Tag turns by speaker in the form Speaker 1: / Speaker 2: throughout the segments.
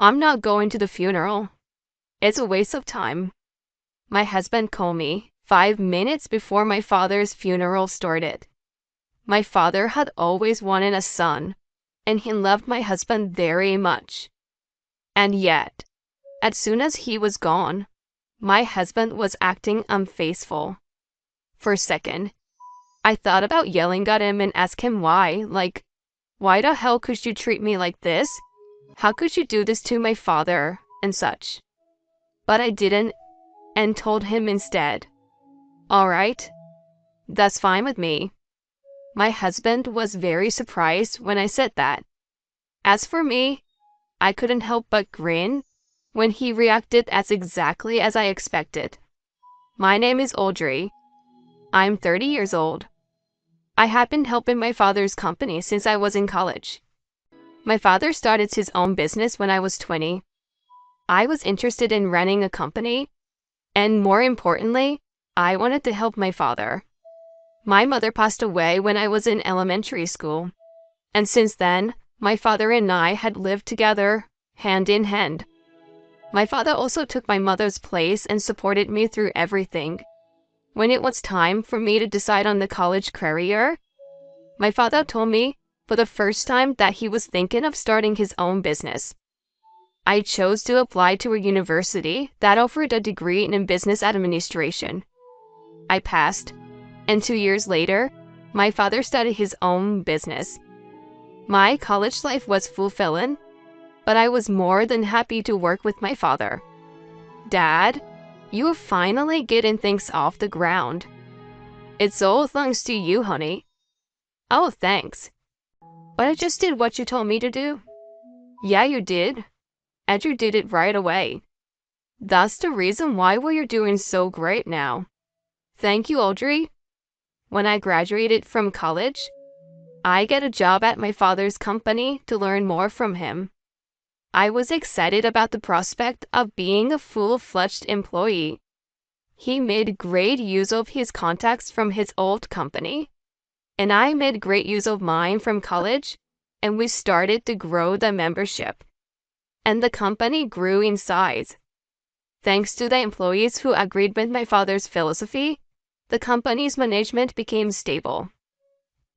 Speaker 1: I'm not going to the funeral. It's a waste of time. My husband called me 5 minutes before my father's funeral started. My father had always wanted a son, and he loved my husband very much. And yet, as soon as he was gone, my husband was acting unfaithful. For a second, I thought about yelling at him and ask him why. Like, why the hell could you treat me like this? How could you do this to my father? And such. But I didn't and told him instead, all right, that's fine with me. My husband was very surprised when I said that. As for me, I couldn't help but grin when he reacted as exactly as I expected. My name is Audrey. I'm 30 years old. I have been helping my father's company since I was in college. My father started his own business when I was 20. I was interested in running a company, and more importantly, I wanted to help my father. My mother passed away when I was in elementary school, and since then, my father and I had lived together, hand in hand. My father also took my mother's place and supported me through everything. When it was time for me to decide on the college career, my father told me for the first time that he was thinking of starting his own business. I chose to apply to a university that offered a degree in business administration. I passed, and 2 years later, my father started his own business. My college life was fulfilling, but I was more than happy to work with my father. Dad, you are finally getting things off the ground. It's all thanks to you, honey. Oh, thanks. But I just did what you told me to do. Yeah, you did. And you did it right away. That's the reason why we're doing so great now. Thank you, Audrey. When I graduated from college, I get a job at my father's company to learn more from him. I was excited about the prospect of being a full-fledged employee. He made great use of his contacts from his old company, and I made great use of mine from college, and we started to grow the membership. And the company grew in size. Thanks to the employees who agreed with my father's philosophy, the company's management became stable.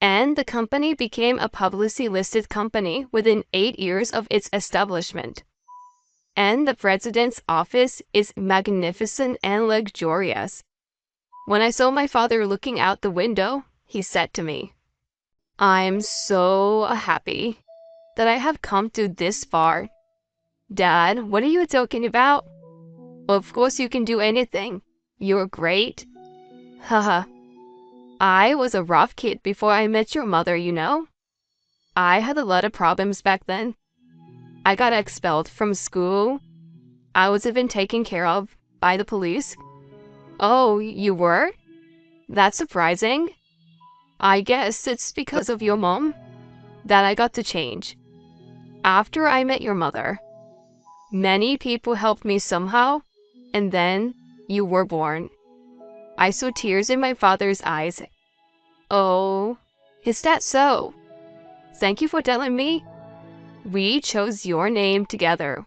Speaker 1: And the company became a publicly listed company within 8 years of its establishment. And the president's office is magnificent and luxurious. When I saw my father looking out the window, he said to me, I'm so happy that I have come to this far. Dad, what are you talking about? Of course you can do anything. You're great. Haha. I was a rough kid before I met your mother, you know? I had a lot of problems back then. I got expelled from school. I was even taken care of by the police. Oh, you were? That's surprising. I guess it's because of your mom that I got to change. After I met your mother, many people helped me somehow, and then you were born. I saw tears in my father's eyes. Oh, is that so? Thank you for telling me. We chose your name together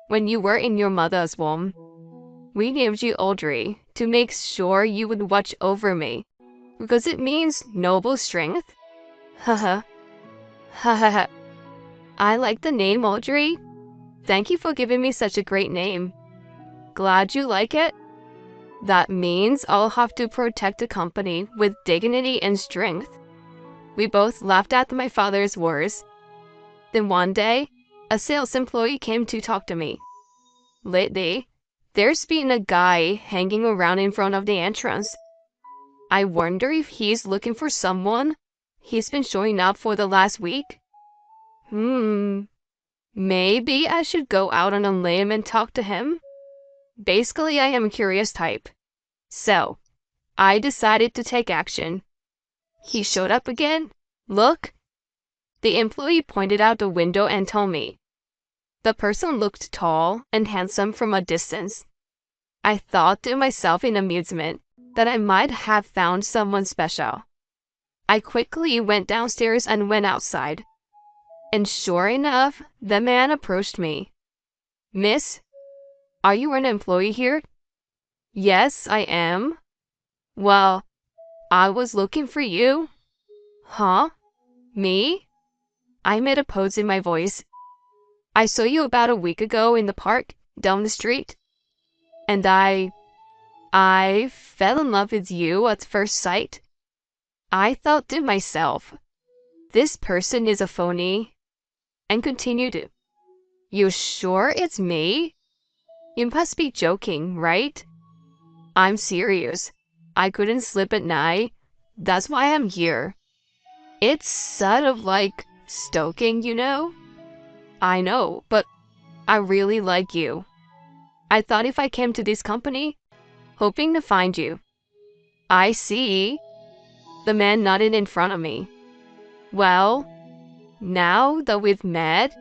Speaker 1: when you were in your mother's womb. We named you Audrey to make sure you would watch over me, because it means noble strength. Haha. Haha. I like the name Audrey. Thank you for giving me such a great name. Glad you like it. That means I'll have to protect the company with dignity and strength. We both laughed at my father's words. Then one day, a sales employee came to talk to me. Lately, there's been a guy hanging around in front of the entrance. I wonder if he's looking for someone. He's been showing up for the last week. Maybe I should go out on a limb and talk to him. Basically, I am a curious type. So, I decided to take action. He showed up again. Look. The employee pointed out the window and told me. The person looked tall and handsome from a distance. I thought to myself in amusement that I might have found someone special. I quickly went downstairs and went outside. And sure enough, the man approached me. Miss, are you an employee here? Yes, I am. Well, I was looking for you. Huh? Me? I made a pause in my voice. I saw you about a week ago in the park down the street, and I fell in love with you at first sight. I thought to myself, this person is a phony, and continued, you sure it's me? You must be joking, right? I'm serious. I couldn't sleep at night. That's why I'm here. It's sort of like stoking, you know? I know, but I really like you. I thought if I came to this company, hoping to find you. I see. The man nodded in front of me. Well, now that we've met,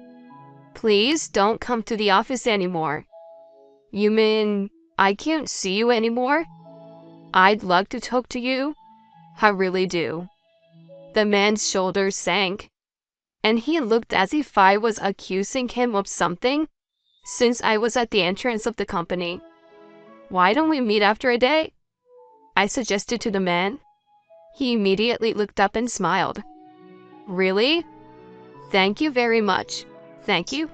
Speaker 1: please don't come to the office anymore. You mean I can't see you anymore? I'd like to talk to you. I really do. The man's shoulders sank, and he looked as if I was accusing him of something since I was at the entrance of the company. Why don't we meet after a day? I suggested to the man. He immediately looked up and smiled. Really? Thank you very much. Thank you.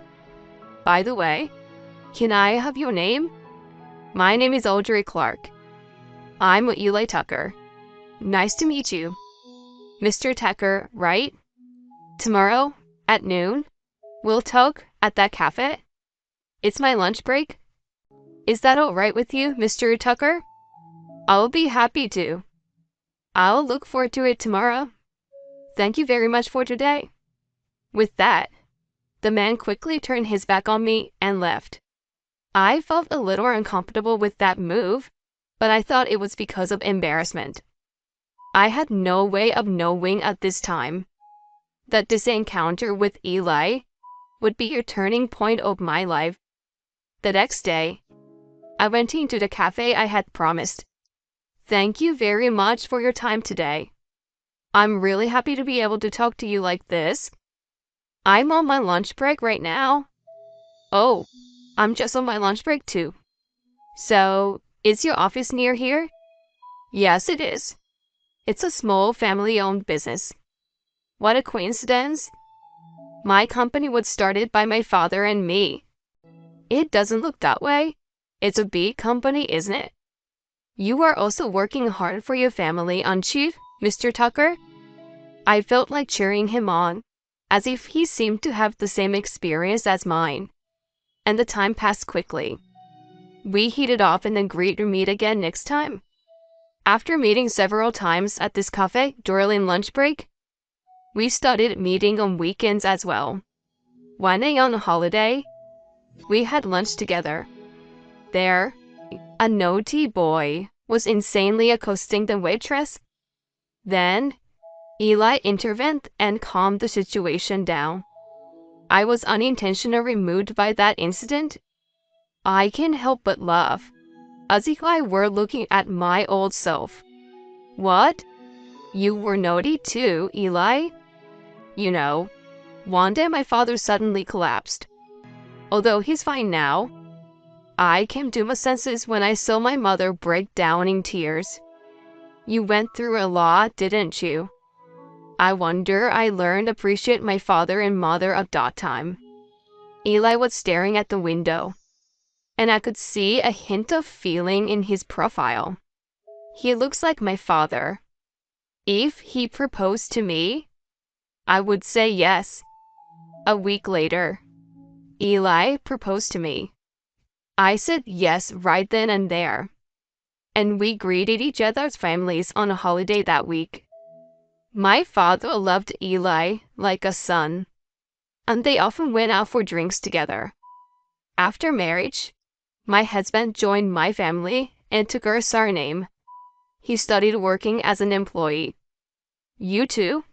Speaker 1: By the way, can I have your name? My name is Audrey Clark. I'm Eli Tucker. Nice to meet you. Mr. Tucker, right? Tomorrow, at noon, we'll talk at that cafe. It's my lunch break. Is that all right with you, Mr. Tucker? I'll be happy to. I'll look forward to it tomorrow. Thank you very much for today. With that, the man quickly turned his back on me and left. I felt a little uncomfortable with that move, but I thought it was because of embarrassment. I had no way of knowing at this time that this encounter with Eli would be a turning point of my life. The next day, I went into the cafe I had promised. Thank you very much for your time today. I'm really happy to be able to talk to you like this. I'm on my lunch break right now. Oh, I'm just on my lunch break too. So, is your office near here? Yes, it is. It's a small family-owned business. What a coincidence. My company was started by my father and me. It doesn't look that way. It's a big company, isn't it? You are also working hard for your family, aren't you, Mr. Tucker? I felt like cheering him on, as if he seemed to have the same experience as mine. And the time passed quickly. We hit it off and agreed to meet again next time. After meeting several times at this cafe during lunch break, we started meeting on weekends as well. One day on a holiday, we had lunch together. There, a naughty boy was insanely accosting the waitress. Then, Eli intervened and calmed the situation down. I was unintentionally moved by that incident. I can't help but laugh, as if I were looking at my old self. What? You were naughty too, Eli? You know, one day my father suddenly collapsed. Although he's fine now, I came to my senses when I saw my mother break down in tears. You went through a lot, didn't you? I wonder I learned to appreciate my father and mother at that time. Eli was staring at the window, and I could see a hint of feeling in his profile. He looks like my father. If he proposed to me, I would say yes. A week later, Eli proposed to me. I said yes right then and there, and we greeted each other's families on a holiday that week. My father loved Eli like a son, and they often went out for drinks together. After marriage, my husband joined my family and took our surname. He started working as an employee. You too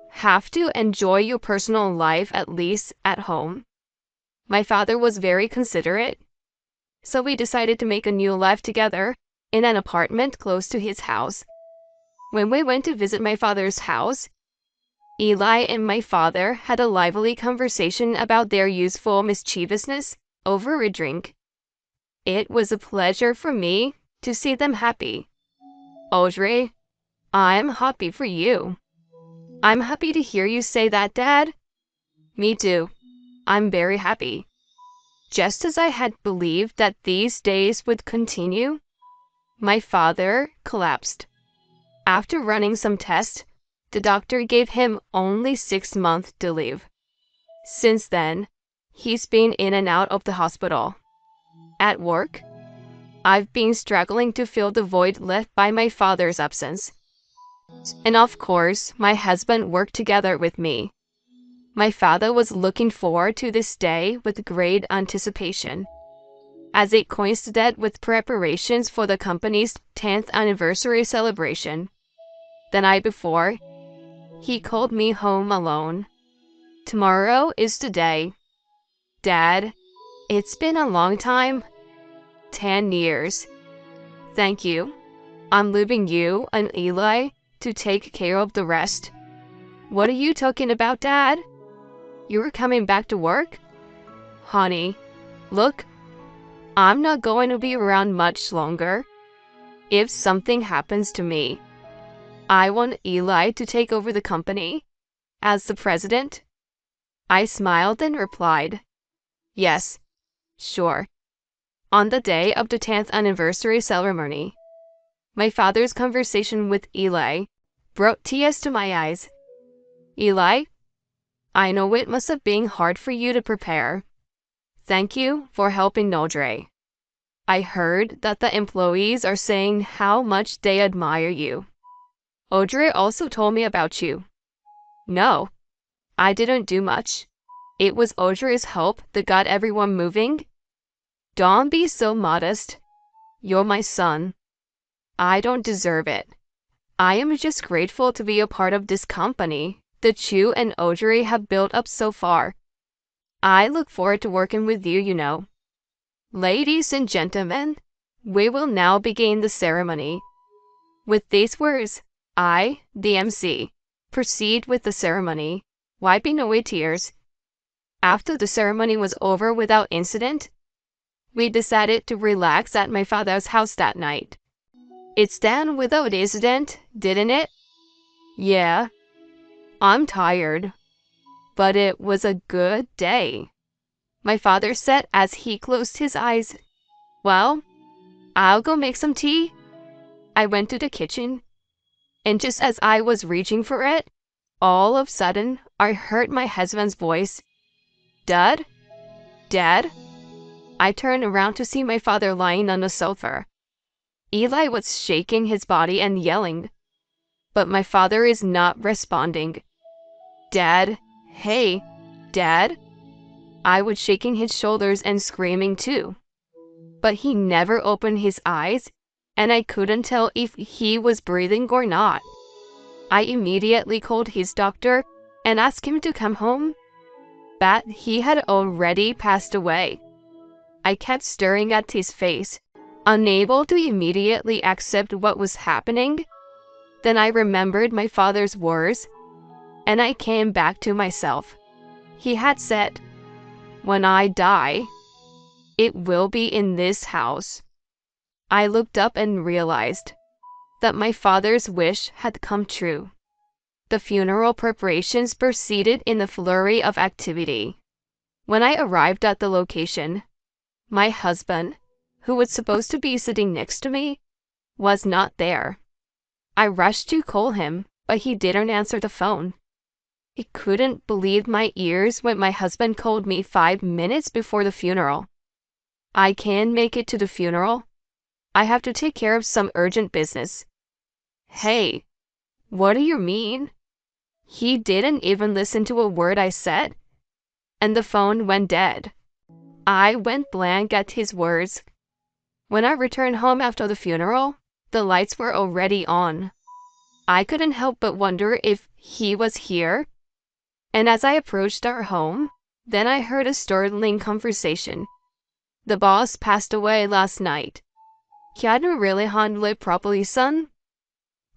Speaker 1: have to enjoy your personal life at least at home. My father was very considerate, so we decided to make a new life together in an apartment close to his house. When we went to visit my father's house, Eli and my father had a lively conversation about their youthful mischievousness over a drink. It was a pleasure for me to see them happy. Audrey, I'm happy for you. I'm happy to hear you say that, Dad. Me too. I'm very happy. Just as I had believed that these days would continue, my father collapsed. After running some tests, the doctor gave him only 6 months to live. Since then, he's been in and out of the hospital. At work, I've been struggling to fill the void left by my father's absence. And of course, my husband worked together with me. My father was looking forward to this day with great anticipation, as it coincided with preparations for the company's 10th anniversary celebration. The night before, he called me home alone. Tomorrow is the day. Dad, it's been a long time. 10 years. Thank you. I'm leaving you and Eli to take care of the rest. What are you talking about, Dad? You're coming back to work? Honey, look, I'm not going to be around much longer. If something happens to me, I want Eli to take over the company as the president. I smiled and replied, yes, sure. On the day of the 10th anniversary ceremony, my father's conversation with Eli brought tears to my eyes. Eli, I know it must have been hard for you to prepare. Thank you for helping Audrey. I heard that the employees are saying how much they admire you. Audrey also told me about you. No, I didn't do much. It was Audrey's help that got everyone moving. Don't be so modest. You're my son. I don't deserve it. I am just grateful to be a part of this company that you and Audrey have built up so far. I look forward to working with you, you know. Ladies and gentlemen, we will now begin the ceremony. With these words, I, the MC, proceed with the ceremony, wiping away tears. After the ceremony was over without incident, we decided to relax at my father's house that night. It's done without incident, didn't it? Yeah. I'm tired. But it was a good day. My father said as he closed his eyes. Well, I'll go make some tea. I went to the kitchen, and just as I was reaching for it, all of a sudden, I heard my husband's voice. Dad? Dad? I turned around to see my father lying on the sofa. Eli was shaking his body and yelling, but my father is not responding. Dad, hey, Dad? I was shaking his shoulders and screaming too. But he never opened his eyes, and I couldn't tell if he was breathing or not. I immediately called his doctor and asked him to come home, but he had already passed away. I kept staring at his face, unable to immediately accept what was happening. Then I remembered my father's words, and I came back to myself. He had said, when I die, it will be in this house. I looked up and realized that my father's wish had come true. The funeral preparations proceeded in a flurry of activity. When I arrived at the location, my husband, who was supposed to be sitting next to me, was not there. I rushed to call him, but he didn't answer the phone. I couldn't believe my ears when my husband called me 5 minutes before the funeral. I can't make it to the funeral. I have to take care of some urgent business. Hey, what do you mean? He didn't even listen to a word I said, and the phone went dead. I went blank at his words. When I returned home after the funeral, the lights were already on. I couldn't help but wonder if he was here. And as I approached our home, then I heard a startling conversation. The boss passed away last night. Can you really handle it properly, son?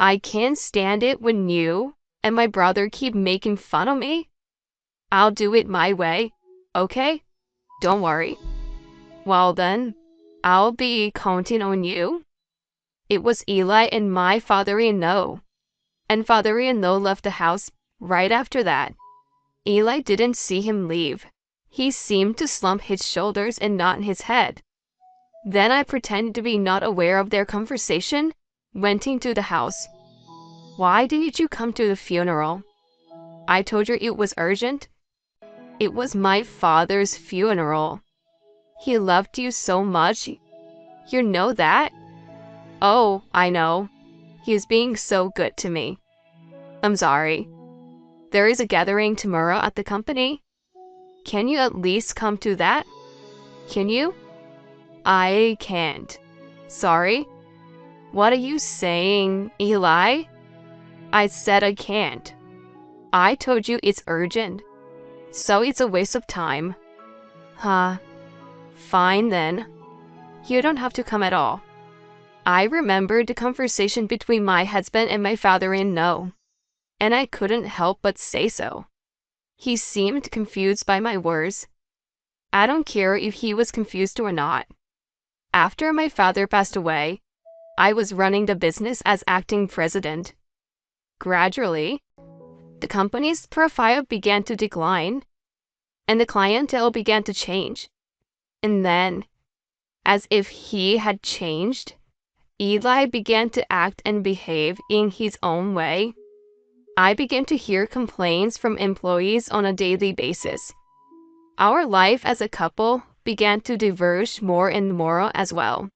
Speaker 1: I can't stand it when you and my brother keep making fun of me. I'll do it my way, okay? Don't worry. Well then, I'll be counting on you. It was Eli and my father-in-law. And father-in-law left the house right after that. Eli didn't see him leave. He seemed to slump his shoulders and nod his head. Then I pretended to be not aware of their conversation, went into the house. Why didn't you come to the funeral? I told you it was urgent. It was my father's funeral. He loved you so much. You know that? Oh, I know. He was being so good to me. I'm sorry. There is a gathering tomorrow at the company. Can you at least come to that? Can you? I can't. Sorry. What are you saying, Eli? I said I can't. I told you it's urgent. So it's a waste of time. Huh. Fine then. You don't have to come at all. I remembered the conversation between my husband and my father-in-law, and I couldn't help but say so. He seemed confused by my words. I don't care if he was confused or not. After my father passed away, I was running the business as acting president. Gradually, the company's profile began to decline, and the clientele began to change. And then, as if he had changed, Eli began to act and behave in his own way. I began to hear complaints from employees on a daily basis. Our life as a couple began to diverge more and more as well.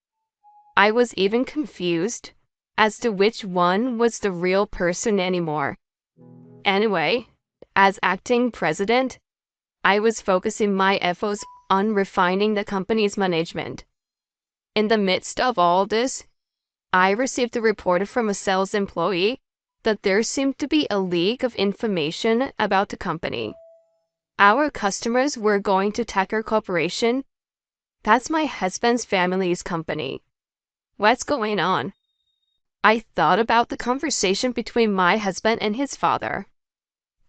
Speaker 1: I was even confused as to which one was the real person anymore. Anyway, as acting president, I was focusing my efforts on refining the company's management. In the midst of all this, I received a report from a sales employee that there seemed to be a leak of information about the company. Our customers were going to Tucker Corporation. That's my husband's family's company. What's going on? I thought about the conversation between my husband and his father.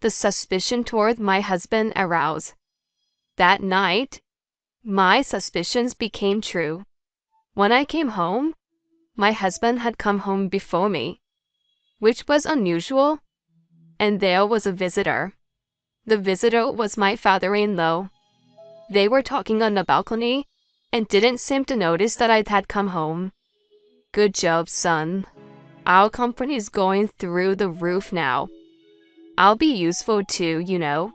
Speaker 1: The suspicion toward my husband aroused. That night, my suspicions became true. When I came home, my husband had come home before me, which was unusual, and there was a visitor. The visitor was my father-in-law. They were talking on the balcony and didn't seem to notice that I had come home. Good job, son. Our company is going through the roof now. I'll be useful too, you know.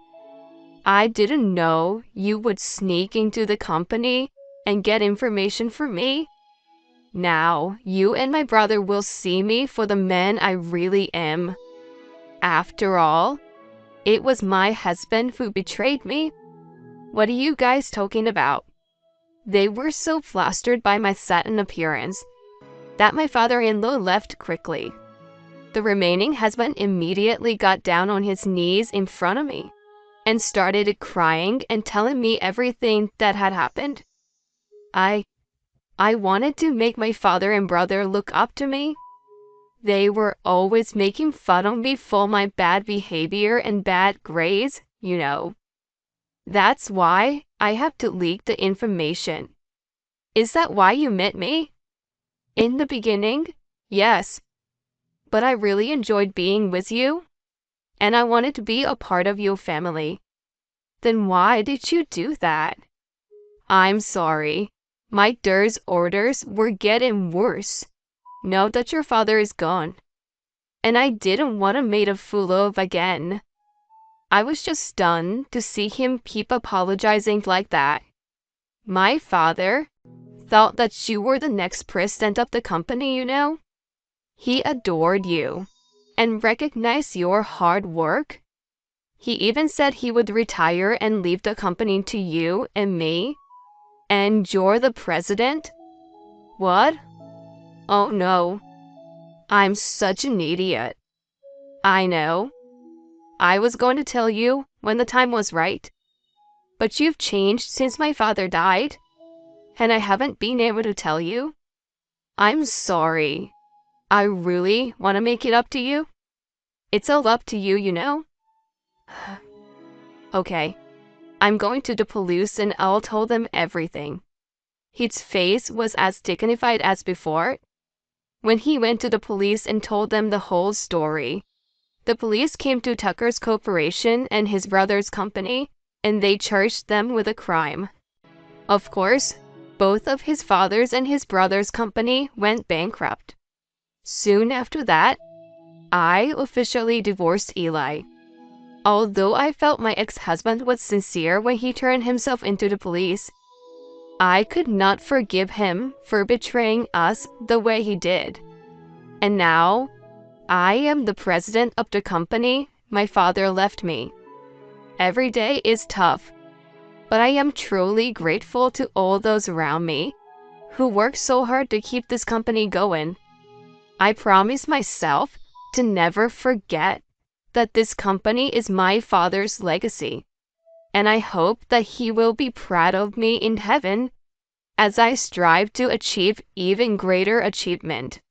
Speaker 1: I didn't know you would sneak into the company and get information for me. Now, you and my brother will see me for the man I really am. After all, it was my husband who betrayed me. What are you guys talking about? They were so flustered by my sudden appearance that my father-in-law left quickly. The remaining husband immediately got down on his knees in front of me and started crying and telling me everything that had happened. I wanted to make my father and brother look up to me. They were always making fun of me for my bad behavior and bad grades, you know. That's why I have to leak the information. Is that why you met me? In the beginning, yes. But I really enjoyed being with you, and I wanted to be a part of your family. Then why did you do that? I'm sorry. My dad's orders were getting worse. Now that your father is gone. And I didn't want to make a fool of again. I was just stunned to see him keep apologizing like that. My father thought that you were the next president of the company, you know. He adored you and recognized your hard work. He even said he would retire and leave the company to you and me. And you're the president? What? Oh no. I'm such an idiot. I know. I was going to tell you when the time was right. But you've changed since my father died, and I haven't been able to tell you. I'm sorry. I really want to make it up to you. It's all up to you, you know. Okay. I'm going to the police and I'll tell them everything. His face was as dignified as before. When he went to the police and told them the whole story, the police came to Tucker's corporation and his brother's company, and they charged them with a crime. Of course, both of his father's and his brother's company went bankrupt. Soon after that, I officially divorced Eli. Although I felt my ex-husband was sincere when he turned himself into the police, I could not forgive him for betraying us the way he did. And now, I am the president of the company my father left me. Every day is tough, but I am truly grateful to all those around me who worked so hard to keep this company going. I promise myself to never forget that this company is my father's legacy, and I hope that he will be proud of me in heaven as I strive to achieve even greater achievement.